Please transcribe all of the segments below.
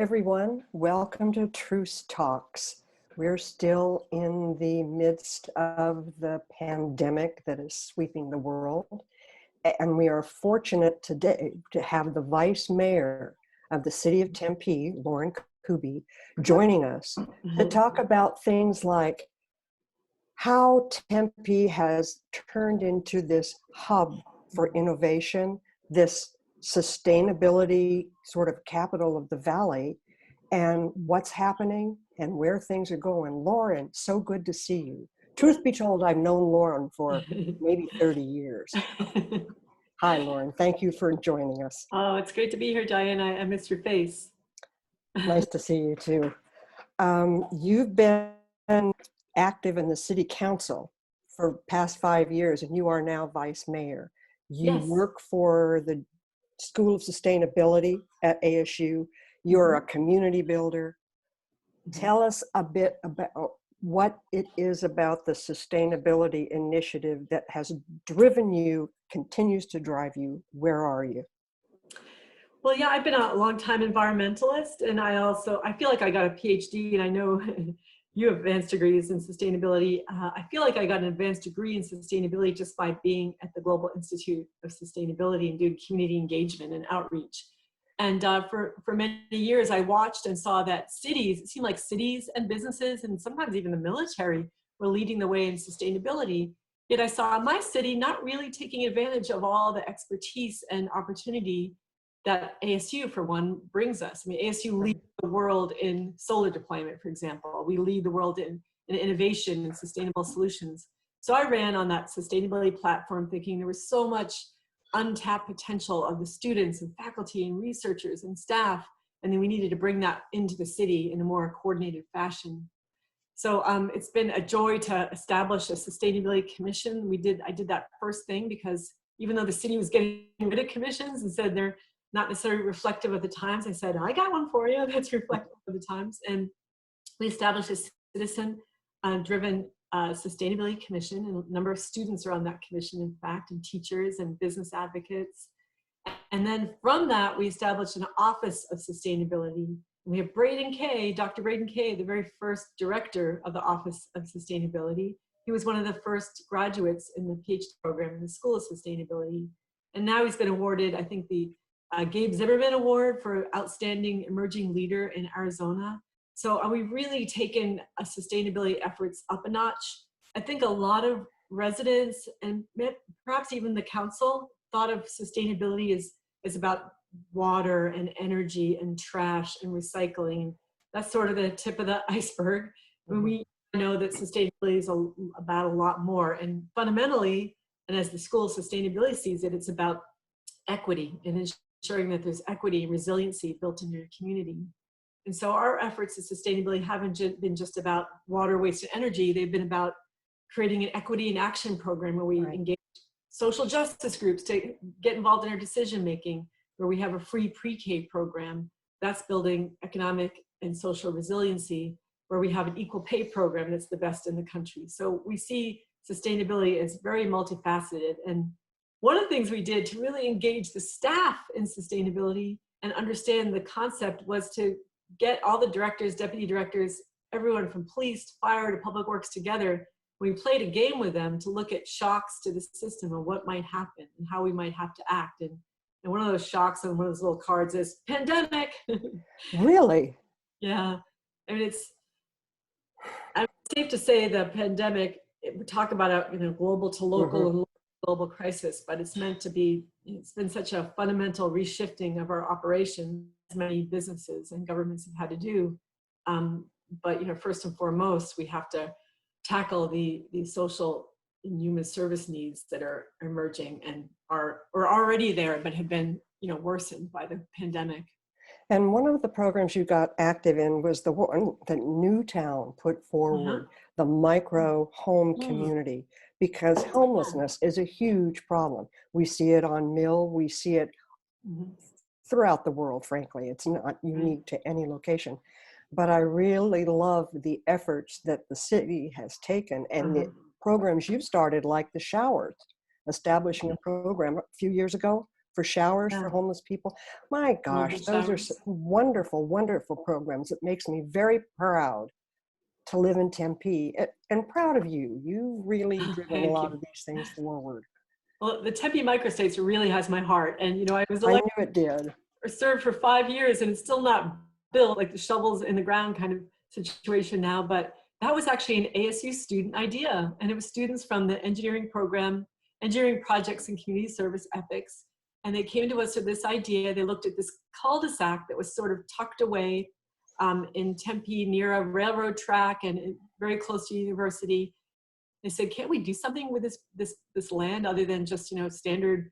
everyone. Welcome to Truce Talks. We're still in the midst of the pandemic that is sweeping the world. And we are fortunate today to have the Vice Mayor of the city of Tempe, Lauren Kuby, joining us to talk about things like how Tempe has turned into this hub for innovation, this sustainability sort of capital of the valley, and what's happening and where things are going. Lauren, so good to see you. Truth be told, I've known Lauren for maybe 30 years. Hi, Lauren. Thank you for joining us. Oh, it's great to be here, Diann. I miss your face. Nice to see you too. You've been active in the city council for past 5 years, and you are now vice mayor. You Yes. work for the School of Sustainability at ASU. You're a community builder. Tell us a bit about what it is about the sustainability initiative that has driven you, continues to drive you. Where are you? Well, yeah, I've been a long-time environmentalist, and I feel like I got a PhD, and I know you have advanced degrees in sustainability. I feel like I got an advanced degree in sustainability just by being at the Global Institute of Sustainability and doing community engagement and outreach. And for many years, I watched and saw that cities, it seemed like cities and businesses and sometimes even the military were leading the way in sustainability. Yet I saw my city not really taking advantage of all the expertise and opportunity that ASU, for one, brings us. I mean, ASU leads the world in solar deployment, for example. We lead the world in innovation and sustainable solutions. So I ran on that sustainability platform thinking there was so much untapped potential of the students and faculty and researchers and staff, and then we needed to bring that into the city in a more coordinated fashion. So it's been a joy to establish a sustainability commission. I did that first thing because even though the city was getting rid of commissions and said they're not necessarily reflective of the times, I said, I got one for you that's reflective of the times. And we established a citizen-driven sustainability commission, and a number of students are on that commission, in fact, and teachers and business advocates. And then from that, we established an office of sustainability. We have Dr. Braden Kay, the very first director of the Office of Sustainability. He was one of the first graduates in the PhD program in the School of Sustainability. And now he's been awarded, I think, the Gabe Zimmerman Award for Outstanding Emerging Leader in Arizona. So we've really taken sustainability efforts up a notch. I think a lot of residents and perhaps even the council thought of sustainability as about water and energy and trash and recycling. That's sort of the tip of the iceberg. When we know that sustainability is about a lot more. And fundamentally, and as the School of Sustainability sees it, it's about equity and ensuring that there's equity and resiliency built into your community. And so our efforts in sustainability haven't been just about water, waste, and energy. They've been about creating an equity and action program where we engage social justice groups to get involved in our decision making, where we have a free pre-K program that's building economic and social resiliency, where we have an equal pay program that's the best in the country. So we see sustainability as very multifaceted. And one of the things we did to really engage the staff in sustainability and understand the concept was to get all the directors, deputy directors, everyone from police to fire to public works together. We played a game with them to look at shocks to the system and what might happen and how we might have to act. And one of those shocks on one of those little cards is pandemic. Really? Yeah. I mean, it's safe to say the pandemic, we talk about a global to local and global crisis, but it's been such a fundamental reshifting of our operations, many businesses and governments have had to do. But first and foremost, we have to tackle the social and human service needs that are emerging and are already there, but have been worsened by the pandemic. And one of the programs you got active in was the one that Newtown put forward, the Microhome community, because homelessness is a huge problem. We see it on Mill, we see it throughout the world, frankly. It's not unique to any location. But I really love the efforts that the city has taken and the programs you've started, like the showers, establishing a program a few years ago for showers Yeah. for homeless people. My gosh, Mobile those are showers. wonderful, wonderful programs. It makes me very proud to live in Tempe and proud of you. You've really driven a Thank lot you. of these things forward. Well, the Tempe microstates really has my heart. And, you know, I was I knew elected it did. or served for 5 years and it's still not built, like the shovels in the ground kind of situation now. But that was actually an ASU student idea. And it was students from the engineering program, engineering projects and community service ethics. And they came to us with this idea. They looked at this cul-de-sac that was sort of tucked away in Tempe near a railroad track and very close to university. They said, can't we do something with this land other than just, you know, standard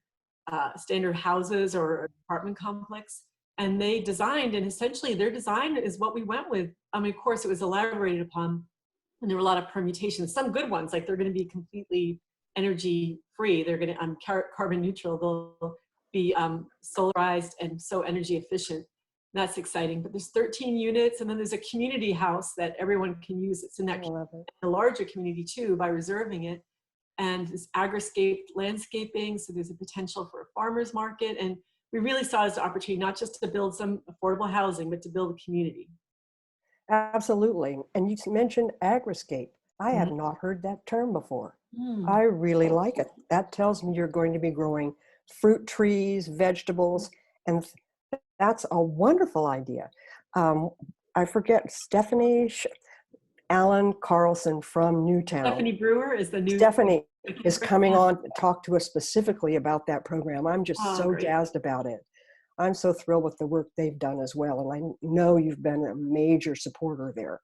houses or apartment complex? And they designed, and essentially their design is what we went with. I mean, of course, it was elaborated upon, and there were a lot of permutations. Some good ones, like they're going to be completely energy free. They're going to carbon neutral. They'll be solarized and so energy efficient. That's exciting. But there's 13 units, and then there's a community house that everyone can use. It's in that a larger community too by reserving it. And this Agriscape landscaping, so there's a potential for a farmer's market. And we really saw it as an opportunity not just to build some affordable housing, but to build a community. Absolutely. And you mentioned Agriscape. I had Mhm. not heard that term before. Mm. I really like it. That tells me you're going to be growing fruit trees, vegetables, and that's a wonderful idea. I forget, Alan Carlson from Newtown. Stephanie Brewer is the new. Stephanie is coming on to talk to us specifically about that program. I'm just Oh, so great. jazzed about it. I'm so thrilled with the work they've done as well. And I know you've been a major supporter there.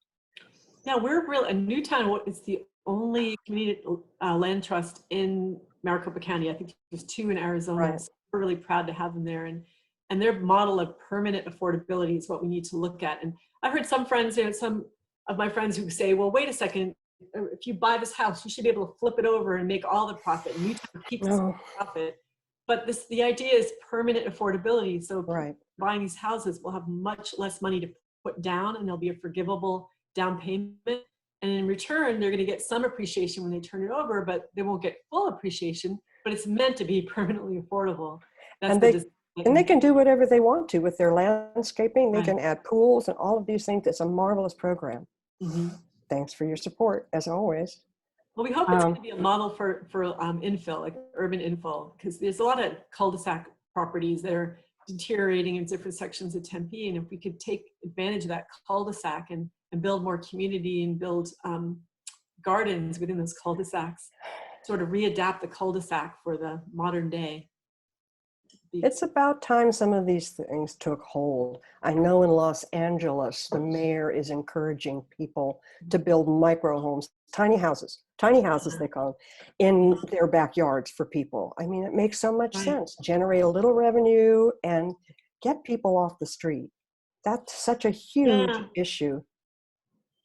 Yeah, we're real. And Newtown is the only community land trust in Maricopa County. I think there's 2 in Arizona. Right. So we're really proud to have them there. And their model of permanent affordability is what we need to look at. And I've heard some friends, you know, some of my friends who say, well, wait a second, if you buy this house, you should be able to flip it over and make all the profit. Newtown keeps Oh, profit. But the idea is permanent affordability. So right. buying these houses will have much less money to put down, and there'll be a forgivable down payment. And in return, they're going to get some appreciation when they turn it over, but they won't get full appreciation, but it's meant to be permanently affordable. That's And they can do whatever they want to with their landscaping. They right. can add pools and all of these things. It's a marvelous program. Mm-hmm. Thanks for your support, as always. Well, we hope it's going to be a model for infill, like urban infill, because there's a lot of cul-de-sac properties that are deteriorating in different sections of Tempe. And if we could take advantage of that cul-de-sac and build more community and build gardens within those cul-de-sacs, sort of readapt the cul-de-sac for the modern day. It's about time some of these things took hold. I know in Los Angeles, the mayor is encouraging people to build microhomes, tiny houses they call them, in their backyards for people. I mean, it makes so much sense. Generate a little revenue and get people off the street. That's such a huge issue.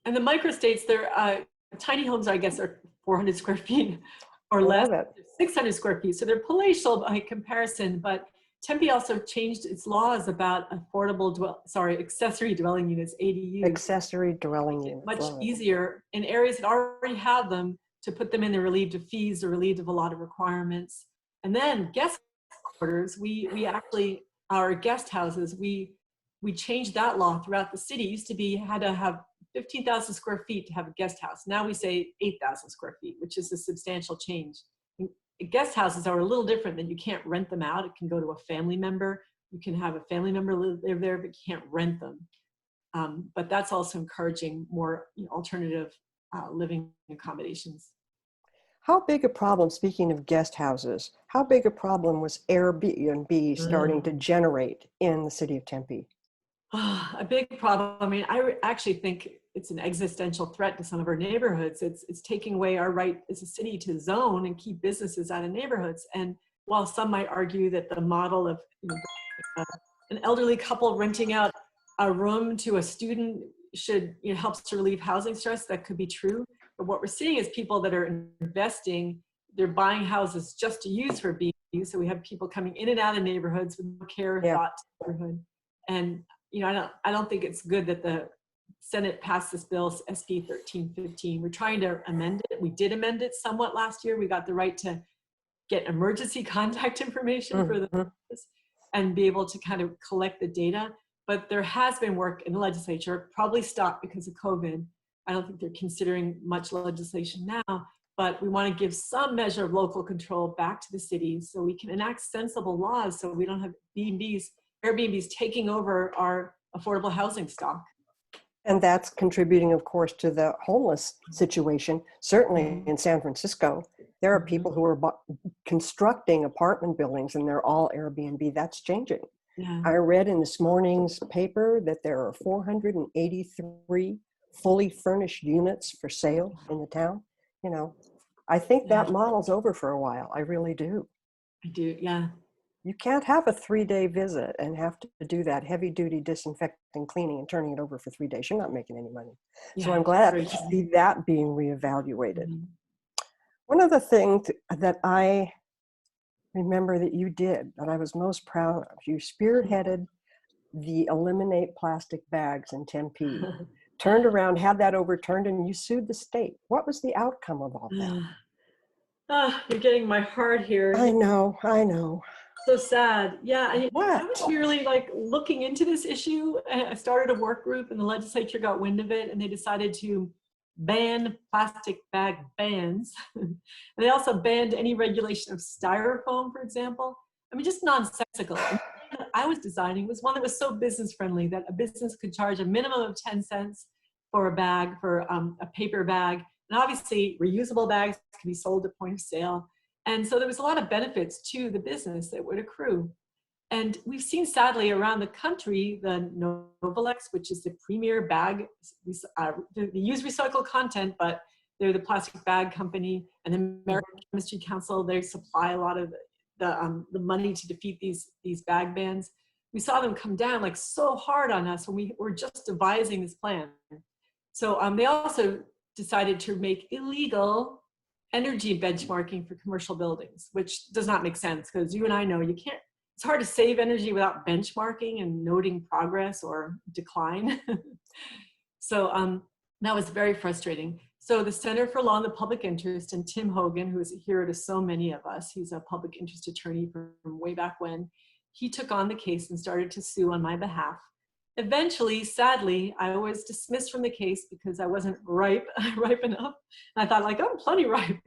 And the microstates, they're tiny homes, I guess, are 400 square feet or less, 600 square feet. So they're palatial by comparison, but Tempe also changed its laws about accessory dwelling units, ADUs. Accessory dwelling units. Much easier in areas that already have them to put them in. They're relieved of fees, they're relieved of a lot of requirements. And then guest quarters, we actually, our guest houses, we changed that law throughout the city. It used to be, had to have 15,000 square feet to have a guest house. Now we say 8,000 square feet, which is a substantial change. Guest houses are a little different than you can't rent them out. It can go to a family member. You can have a family member live there, but you can't rent them. But that's also encouraging more alternative living accommodations. How big a problem, speaking of guest houses, how big a problem was Airbnb starting to generate in the city of Tempe? A big problem. I mean, I actually think it's an existential threat to some of our neighborhoods. It's taking away our right as a city to zone and keep businesses out of neighborhoods. And while some might argue that the model of an elderly couple renting out a room to a student should helps to relieve housing stress, that could be true. But what we're seeing is people that are investing, they're buying houses just to use for B&B. So we have people coming in and out of neighborhoods with no care or thought to the neighborhood. And I don't think it's good that the Senate passed this bill, SB 1315. We're trying to amend it. We did amend it somewhat last year. We got the right to get emergency contact information for the Mhm. and be able to kind of collect the data. But there has been work in the legislature, probably stopped because of COVID. I don't think they're considering much legislation now, but we want to give some measure of local control back to the cities so we can enact sensible laws so we don't have Airbnbs taking over our affordable housing stock. And that's contributing, of course, to the homeless situation. Certainly Mhm. in San Francisco, there are Mhm. people who are constructing apartment buildings and they're all Airbnb. That's changing. Yeah. I read in this morning's paper that there are 483 fully furnished units for sale in the town. You know, I think Yeah, that model's over for a while. I really do. I do. Yeah. You can't have a 3-day visit and have to do that heavy duty disinfecting, cleaning, and turning it over for 3 days. You're not making any money. So Yeah. I'm glad Very to true. see that being reevaluated. Mhm. One of the things that I remember that you did that I was most proud of, you spearheaded the Eliminate Plastic Bags in Tempe, turned around, had that overturned, and you sued the state. What was the outcome of all that? You're getting my heart here. I know, I know. So sad. Yeah, I was What? really like looking into this issue. I started a work group and the legislature got wind of it and they decided to ban plastic bag bans. And they also banned any regulation of styrofoam, for example. I mean, just nonsensical. And the plan that I was designing was one that was so business friendly that a business could charge a minimum of 10 cents for a bag, for a paper bag. And obviously reusable bags can be sold at point of sale. And so there was a lot of benefits to the business that would accrue. And we've seen sadly around the country, the Novalex, which is the premier bag, they use recycled content, but they're the plastic bag company, and the American Chemistry Council, they supply a lot of the money to defeat these bag bans. We saw them come down like so hard on us when we were just devising this plan. So they also decided to make illegal energy benchmarking for commercial buildings, which does not make sense because you and I know you can't, it's hard to save energy without benchmarking and noting progress or decline. So that was very frustrating. So the Center for Law and the Public Interest and Tim Hogan, who is a hero to so many of us, he's a public interest attorney from way back when, he took on the case and started to sue on my behalf. Eventually, sadly, I was dismissed from the case because I wasn't ripe enough. And I thought like, I'm plenty ripe.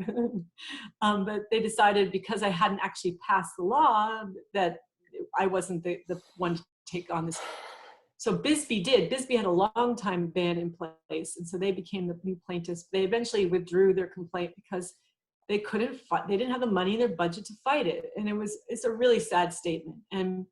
But they decided because I hadn't actually passed the law that I wasn't the one to take on this. So Bisbee did. Bisbee had a long time ban in place, and so they became the new plaintiffs. They eventually withdrew their complaint because they couldn't fight. They didn't have the money in their budget to fight it, and it's a really sad statement. And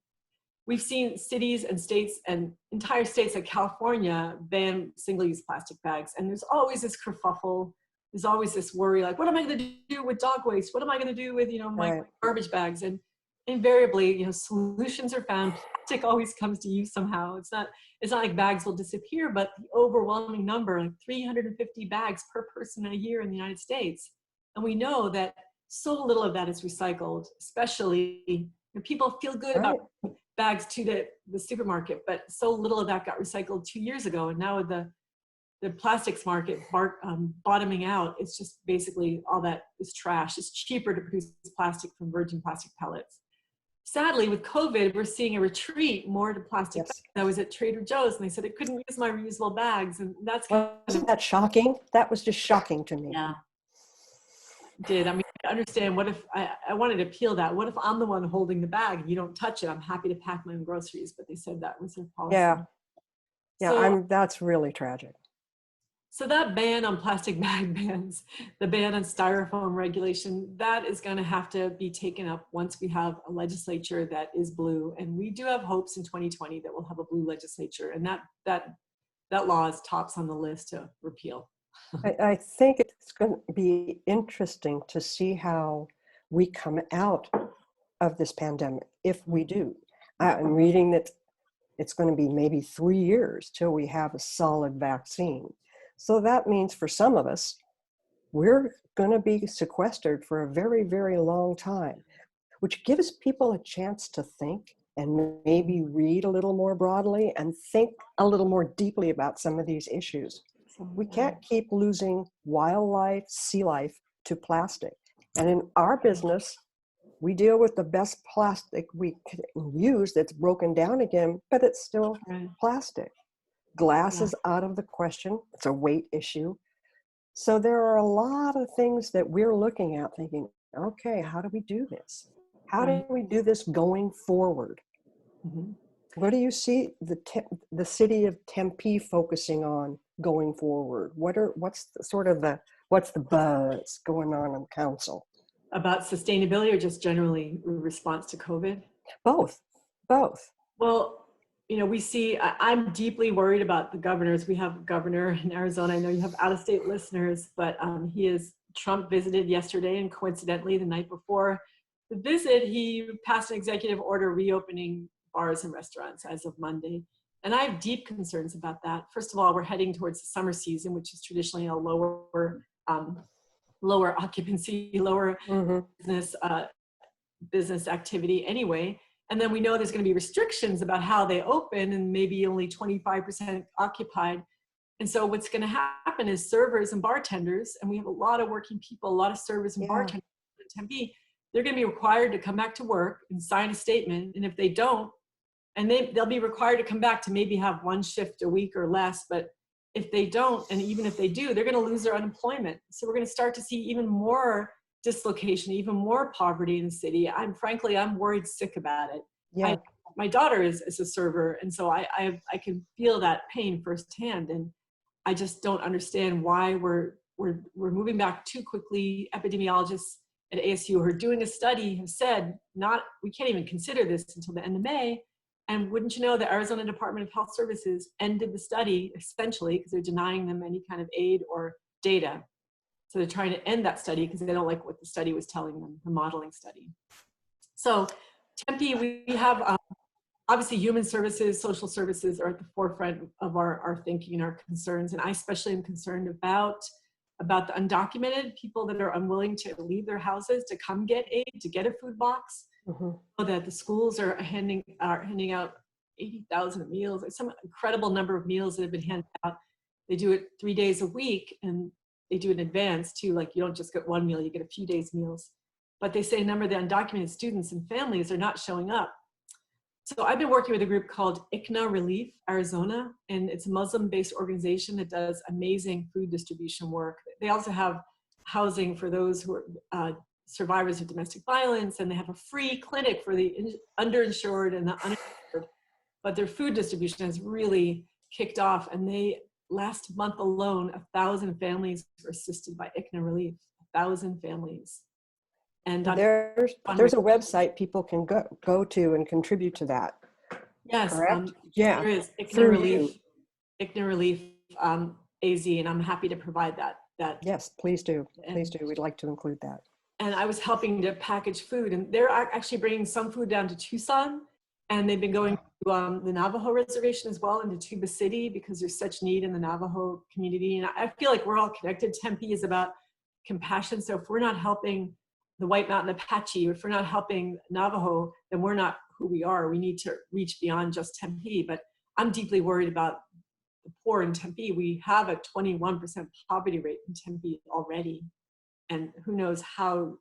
we've seen cities and states and entire states like California ban single-use plastic bags, and there's always this kerfuffle. There's always this worry, like, what am I going to do with dog waste? What am I going to do with my Right. garbage bags? And invariably, solutions are found. Plastic always comes to use somehow. It's not like bags will disappear, but the overwhelming number, like 350 bags per person a year in the United States, and we know that so little of that is recycled. Especially when people feel good about Right. bags to the supermarket, but so little of that got recycled 2 years ago. And now with the plastics market bottoming out, it's just basically all that is trash. It's cheaper to produce plastic from virgin plastic pellets. Sadly, with COVID, we're seeing a retreat more to plastic bags. Yes. I was at Trader Joe's and they said I couldn't use my reusable bags. And that's kind Wasn't of, that shocking? That was just shocking to me. yeah, did. I mean, I understand what if I wanted to appeal that. What if I'm the one holding the bag and you don't touch it? I'm happy to pack my own groceries, but they said that was their policy. Yeah. Yeah. So, That's really tragic. so that ban on plastic bag bans, the ban on styrofoam regulation, that is going to have to be taken up once we have a legislature that is blue. And we do have hopes in 2020 that we'll have a blue legislature, and that law is tops on the list to repeal. I think it's going to be interesting to see how we come out of this pandemic, if we do. I'm reading that it's going to be maybe 3 years till we have a solid vaccine. So that means for some of us, we're going to be sequestered for a very, very long time, which gives people a chance to think and maybe read a little more broadly and think a little more deeply about some of these issues. We can't keep losing wildlife, sea life to plastic. And in our business, We deal with the best plastic we can use that's broken down again, but it's still Right. plastic. Glass Yeah. is out of the question. It's a weight issue. So there are a lot of things that we're looking at thinking, okay, how do we do this? How do Right. we do this going forward? Mhm. What do you see the city of Tempe focusing on going forward? What's the buzz going on council? About sustainability or just generally response to COVID? Both, both. Well, we see, I'm deeply worried about the governors. We have a governor in Arizona. I know you have out-of-state listeners, but Trump visited yesterday, and coincidentally, the night before the visit, he passed an executive order reopening bars and restaurants as of Monday. And I have deep concerns about that. First of all, we're heading towards the summer season, which is traditionally a lower occupancy, lower business activity anyway. And then we know there's going to be restrictions about how they open, and maybe only 25% occupied. And so what's going to happen is servers and bartenders, and we have a lot of working people, a lot of servers and bartenders in Tempe, they're going to be required to come back to work and sign a statement. And if they don't, and they'll be required to come back to maybe have one shift a week or less. But if they don't, and even if they do, they're going to lose their unemployment. So we're going to start to see even more dislocation, even more poverty in the city. I'm worried sick about it. Yeah. My daughter is a server, and so I can feel that pain firsthand, and I just don't understand why we're moving back too quickly. Epidemiologists at ASU who are doing a study have said we can't even consider this until the end of May. And wouldn't you know, the Arizona Department of Health Services ended the study essentially because they're denying them any kind of aid or data. So they're trying to end that study because they don't like what the study was telling them, the modeling study. So Tempe, we have obviously human services, social services are at the forefront of our thinking and our concerns. And I especially am concerned about the undocumented people that are unwilling to leave their houses to come get aid, to get a food box. So that the schools are handing out 80,000 meals, some incredible number of meals that have been handed out. They do it 3 days a week, and they do it in advance too. Like, you don't just get one meal, you get a few days meals. But they say a number of the undocumented students and families are not showing up. So I've been working with a group called ICNA Relief Arizona, and it's a Muslim-based organization that does amazing food distribution work. They also have housing for those who are survivors of domestic violence, and they have a free clinic for the underinsured and the uninsured. But their food distribution has really kicked off, and last month alone, 1,000 families were assisted by ICNA Relief. 1,000 families. And there's a website people can go to and contribute to that. Yes, correct? There is ICNA Relief, ICNA Relief AZ, and I'm happy to provide that. Yes, please do. Please do. We'd like to include that. And I was helping to package food, and they're actually bringing some food down to Tucson, and they've been going to the Navajo reservation as well, into Tuba City, because there's such need in the Navajo community. And I feel like we're all connected. Tempe is about compassion. So if we're not helping the White Mountain Apache, if we're not helping Navajo, then we're not who we are. We need to reach beyond just Tempe. But I'm deeply worried about the poor in Tempe. We have a 21% poverty rate in Tempe already. And who knows how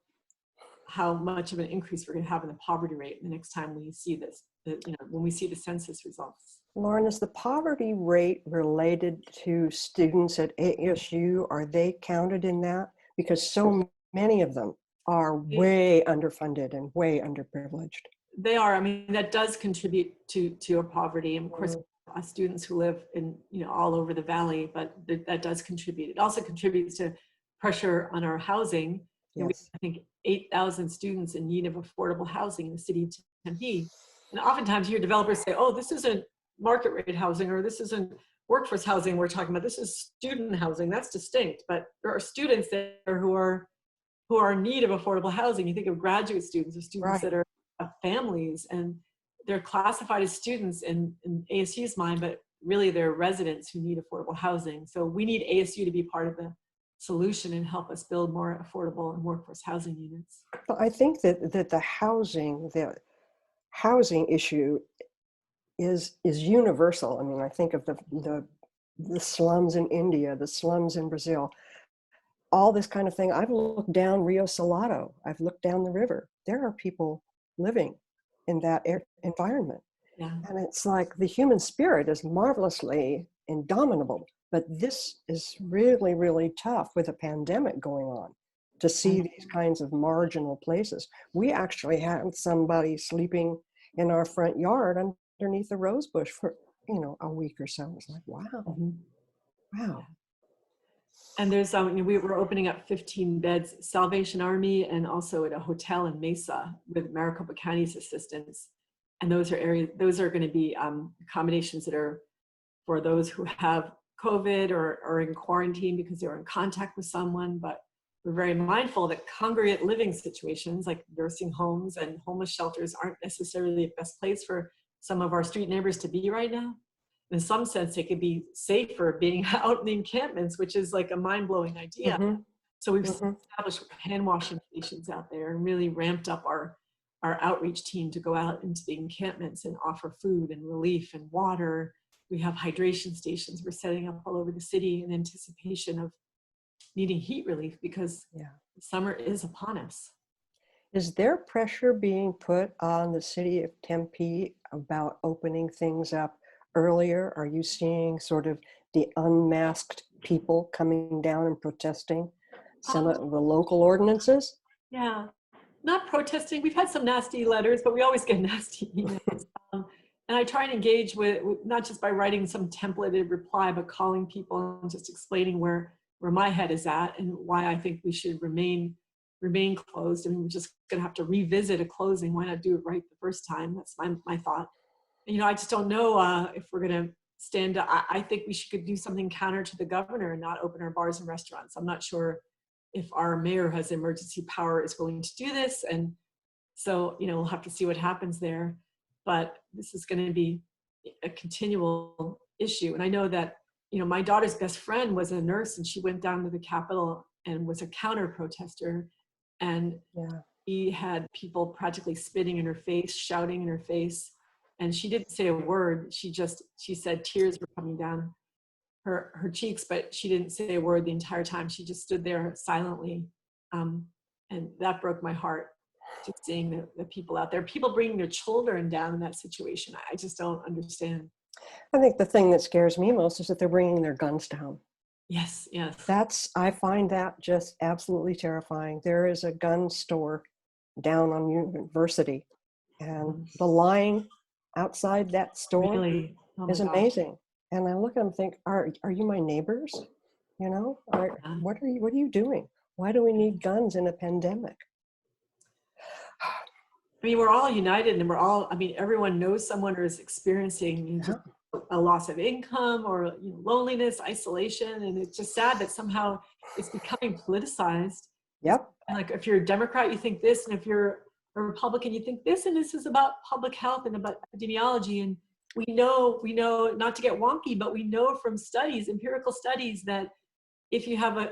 much of an increase we're going to have in the poverty rate the next time we see this, when we see the census results. Lauren, is the poverty rate related to students at ASU? Are they counted in that? Because so many of them are way underfunded and way underprivileged. They are. I mean, that does contribute to a poverty. And of course, students who live in, all over the valley, but that does contribute. It also contributes to pressure on our housing. Yes. We have, I think, 8,000 students in need of affordable housing in the city of Tempe. And oftentimes you hear developers say, oh, this isn't market rate housing, or this isn't workforce housing we're talking about. This is student housing. That's distinct. But there are students there who are in need of affordable housing. You think of graduate students or students that are families, and they're classified as students in ASU's mind, but really they're residents who need affordable housing. So we need ASU to be part of the solution and help us build more affordable and workforce housing units. Well, I think that the housing issue is universal. I mean, I think of the slums in India, the slums in Brazil. all this kind of thing. I've looked down Rio Salado. I've looked down the river. There are people living in that environment. Yeah. And it's like the human spirit is marvelously indomitable, but this is really, really tough with a pandemic going on to see these kinds of marginal places. We actually had somebody sleeping in our front yard underneath a rose bush for, a week or so. It's like, wow, Mm-hmm. wow. And there's, we were opening up 15 beds, Salvation Army, and also at a hotel in Mesa with Maricopa County's assistance. And those are going to be accommodations that are for those who have COVID or are in quarantine because they were in contact with someone. But we're very mindful that congregate living situations like nursing homes and homeless shelters aren't necessarily the best place for some of our street neighbors to be right now. In some sense, they could be safer being out in the encampments, which is like a mind-blowing idea. Mm-hmm. So we've Mm-hmm. established hand washing stations out there and really ramped up our outreach team to go out into the encampments and offer food and relief and water. We have hydration stations we're setting up all over the city in anticipation of needing heat relief because summer is upon us. Is there pressure being put on the city of Tempe about opening things up earlier? Are you seeing sort of the unmasked people coming down and protesting some of the local ordinances? Yeah, not protesting. We've had some nasty letters, but we always get nasty emails. And I try and engage with, not just by writing some templated reply, but calling people and just explaining where my head is at and why I think we should remain closed. I mean, we're just going to have to revisit a closing. Why not do it right the first time? That's my thought. And, I just don't know if we're going to stand up. I think we should do something counter to the governor and not open our bars and restaurants. I'm not sure if our mayor has emergency power is willing to do this. And so, we'll have to see what happens there. But this is going to be a continual issue. And I know that, my daughter's best friend was a nurse and she went down to the Capitol and was a counter protester. And he had people practically spitting in her face, shouting in her face. And she didn't say a word. She said tears were coming down her cheeks, but she didn't say a word the entire time. She just stood there silently. And that broke my heart, just seeing the people out there, people bringing their children down in that situation. I just don't understand. I think the thing that scares me most is that they're bringing their guns down. Yes. I find that just absolutely terrifying. There is a gun store down on University, and the line outside that store really? is amazing. And I look at them and think, are you my neighbors? What are you doing? Why do we need guns in a pandemic? I mean, we're all united and everyone knows someone who is experiencing just a loss of income or loneliness, isolation. And it's just sad that somehow it's becoming politicized. Yep. Like if you're a Democrat, you think this, and if you're a Republican, you think this, and this is about public health and about epidemiology. And we know, not to get wonky, but we know from studies, empirical studies, that if you have a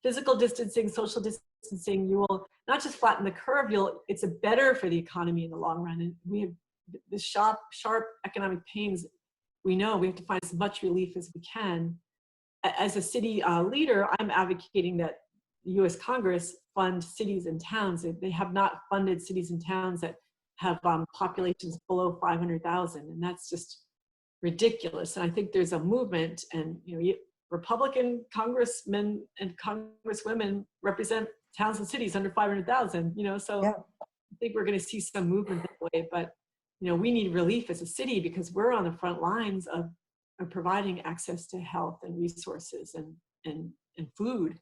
physical distancing, social distancing, you will not just flatten the curve, it's better for the economy in the long run. And we have the sharp economic pains. We know we have to find as much relief as we can. As a city leader, I'm advocating that the U.S. Congress fund cities and towns. They have not funded cities and towns that have populations below 500,000, and that's just ridiculous. And I think there's a movement, and Republican congressmen and congresswomen represent towns and cities under 500,000. So I think we're going to see some movement that way. But we need relief as a city because we're on the front lines of providing access to health and resources and food.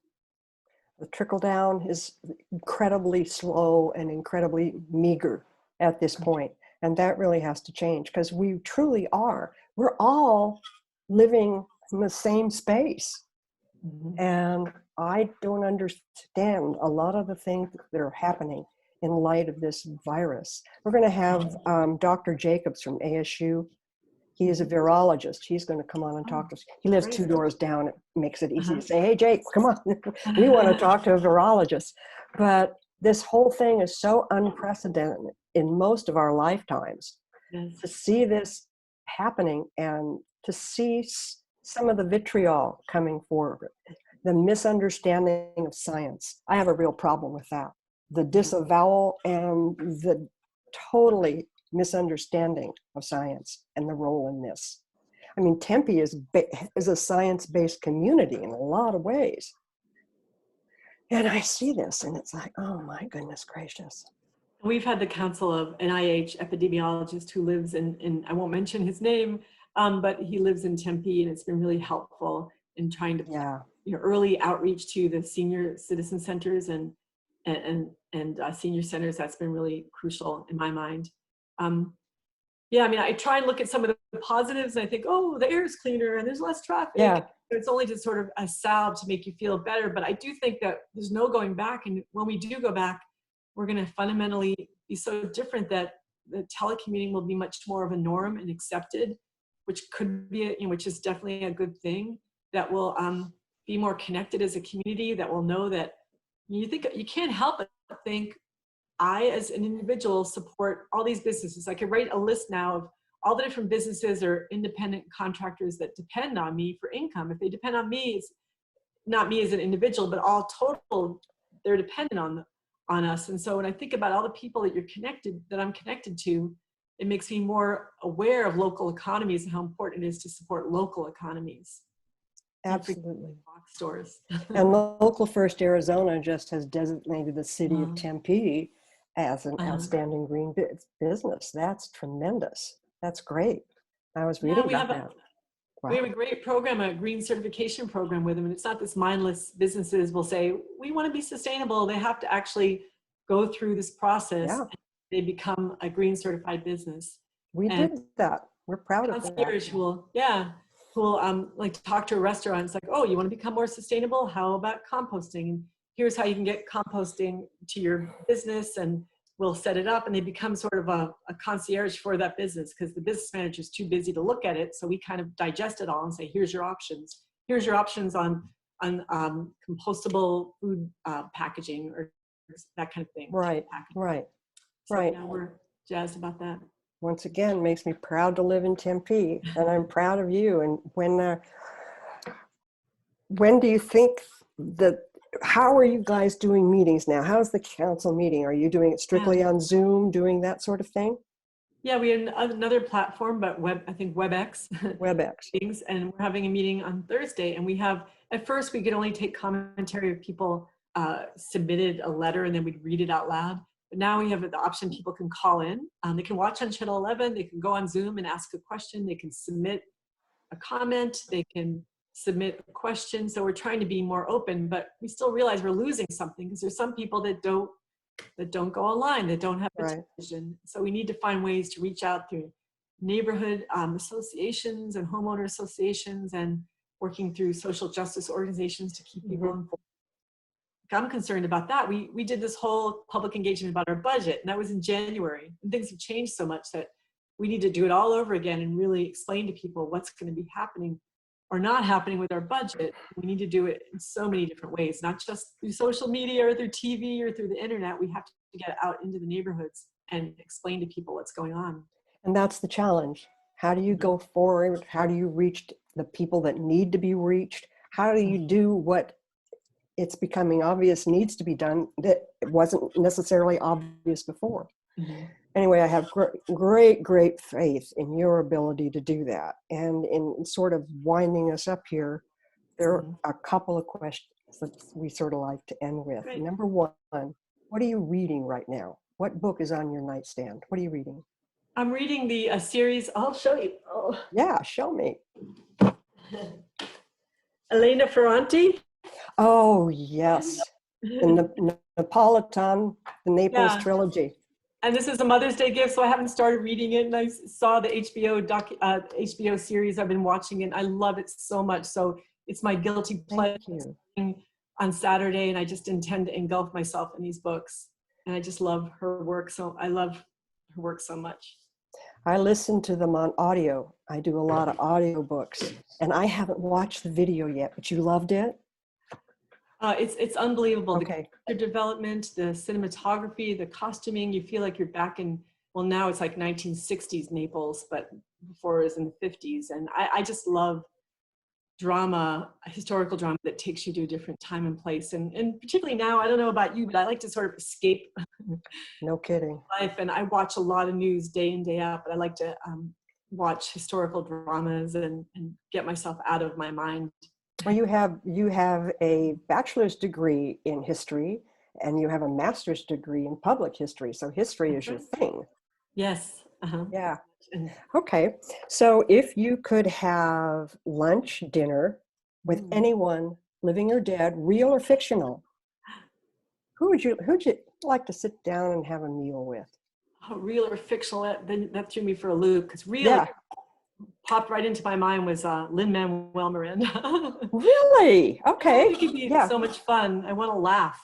The trickle down is incredibly slow and incredibly meager at this point. And that really has to change because we truly are. We're all living in the same space. Mm-hmm. And I don't understand a lot of the things that are happening in light of this virus. We're going to have Dr. Jacobs from ASU. He is a virologist. He's going to come on and talk to us. He lives 2 doors down. It makes it easy to say, hey, Jake, come on. We want to talk to a virologist. But this whole thing is so unprecedented in most of our lifetimes. Yes. To see this happening and to see some of the vitriol coming forward. the misunderstanding of science. I have a real problem with that. The disavowal and the totally misunderstanding of science and the role in this. I mean, Tempe is a science-based community in a lot of ways. And I see this and it's like, oh my goodness gracious. We've had the counsel of NIH epidemiologist who lives in I won't mention his name, but he lives in Tempe, and it's been really helpful in trying to, early outreach to the senior citizen centers and senior centers. That's been really crucial in my mind. Yeah, I mean, I try and look at some of the positives, and I think, oh, the air is cleaner and there's less traffic. Yeah. It's only just sort of a salve to make you feel better. But I do think that there's no going back. And when we do go back, we're going to fundamentally be so different that the telecommuting will be much more of a norm and accepted, which could be, which is definitely a good thing. That will be more connected as a community. That will know that you can't help but think, I, as an individual, support all these businesses. I could write a list now of all the different businesses or independent contractors that depend on me for income. If they depend on me, it's not me as an individual, but all total, they're dependent on us. And so when I think about all the people that I'm connected to, it makes me more aware of local economies and how important it is to support local economies. Absolutely. Box stores. And Local First Arizona just has designated the city of Tempe as an outstanding green business. That's tremendous. That's great. I was reading about that. Wow. We have a great program, a green certification program with them. And it's not this mindless businesses will say, we want to be sustainable. They have to actually go through this process. Yeah. And they become a green certified business. We did that. We're proud of that. Concierge who will like talk to a restaurant. It's like, oh, you want to become more sustainable? How about composting? And here's how you can get composting to your business, and we'll set it up. And they become sort of a concierge for that business, because the business manager is too busy to look at it. So we kind of digest it all and say, here's your options. Here's your options on compostable food packaging or that kind of thing. Right. So now we're jazzed about that. Once again, makes me proud to live in Tempe, and I'm proud of you. And when do you think how are you guys doing meetings now? How's the council meeting? Are you doing it strictly on Zoom, doing that sort of thing? Yeah, we have another platform, but I think WebEx. WebEx. Meetings, and we're having a meeting on Thursday. And we have, at first we could only take commentary if people submitted a letter, and then we'd read it out loud. But now we have the option, people can call in. They can watch on Channel 11. They can go on Zoom and ask a question. They can submit a comment. They can submit a question. So we're trying to be more open, but we still realize we're losing something, because there's some people that don't go online, that don't have a television. So we need to find ways to reach out through neighborhood associations and homeowner associations, and working through social justice organizations to keep people informed. I'm concerned about that. We did this whole public engagement about our budget, and that was in January. And things have changed so much that we need to do it all over again and really explain to people what's going to be happening or not happening with our budget. We need to do it in so many different ways, not just through social media or through TV or through the internet. We have to get out into the neighborhoods and explain to people what's going on. And that's the challenge. How do you go forward? How do you reach the people that need to be reached? How do you do what it's becoming obvious needs to be done that it wasn't necessarily obvious before? Anyway, I have great faith in your ability to do that. And in sort of winding us up here, there are a couple of questions that we sort of like to end with. Great. Number one, what are you reading right now? What book is on your nightstand? What are you reading? I'm reading the series. I'll show you. Oh. Yeah, show me. Elena Ferranti. Oh, yes. The Napolitan, the Naples trilogy. And this is a Mother's Day gift, so I haven't started reading it. And I saw the HBO series. I've been watching it. I love it so much. So it's my guilty pleasure on Saturday, and I just intend to engulf myself in these books. And I just love her work. So I love her work so much. I listen to them on audio. I do a lot of audio books, and I haven't watched the video yet, but you loved it? It's unbelievable. Okay. The development, the cinematography, the costuming, you feel like you're back in, well, now it's like 1960s Naples, but before it was in the 50s. And I just love drama, historical drama that takes you to a different time and place. And particularly now, I don't know about you, but I like to sort of escape No kidding. life. And I watch a lot of news day in, day out, but I like to watch historical dramas and get myself out of my mind. Well, you have a bachelor's degree in history and you have a master's degree in public history. So history is your thing. Yes. Uh-huh. Yeah. Okay. So if you could have lunch, dinner with anyone, living or dead, real or fictional, who'd you like to sit down and have a meal with? Oh, real or fictional, that threw me for a loop, because real Yeah. popped right into my mind was Lin-Manuel Miranda. Really? Okay. He could be Yeah. so much fun. I want to laugh.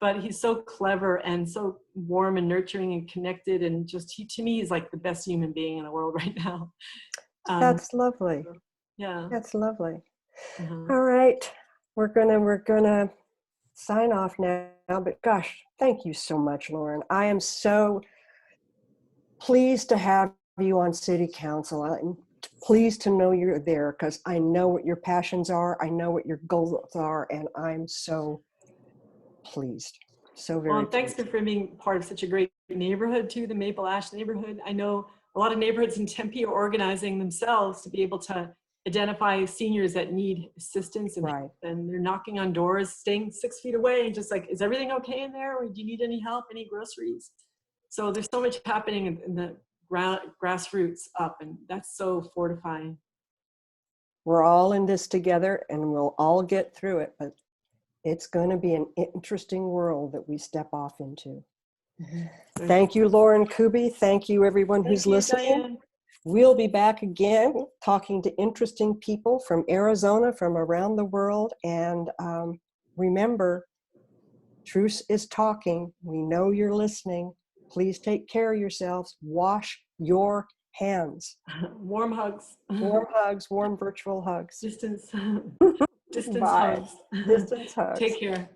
But he's so clever and so warm and nurturing and connected, and just to me, he's like the best human being in the world right now. That's lovely. Yeah. That's lovely. Uh-huh. All right. We're gonna sign off now, but gosh, thank you so much, Lauren. I am so pleased to have you on City Council. I'm pleased to know you're there because I know what your passions are. I know what your goals are, and I'm so pleased. So very Well, thanks pleased. for being part of such a great neighborhood too, the Maple Ash neighborhood. I know a lot of neighborhoods in Tempe are organizing themselves to be able to identify seniors that need assistance, and, Right. and they're knocking on doors, staying 6 feet away, and just like, is everything okay in there? Or do you need any help, any groceries? So there's so much happening in the grassroots up, and that's so fortifying. We're all in this together and we'll all get through it, but it's going to be an interesting world that we step off into. Thank you, Lauren Kuby. Thank you, everyone who's Thank you, listening. Diann. We'll be back again talking to interesting people from Arizona, from around the world. And remember, Truce is talking. We know you're listening. Please take care of yourselves. Wash your hands. Warm hugs. Warm hugs, warm virtual hugs. Distance Bye. hugs. Distance hugs. Take care.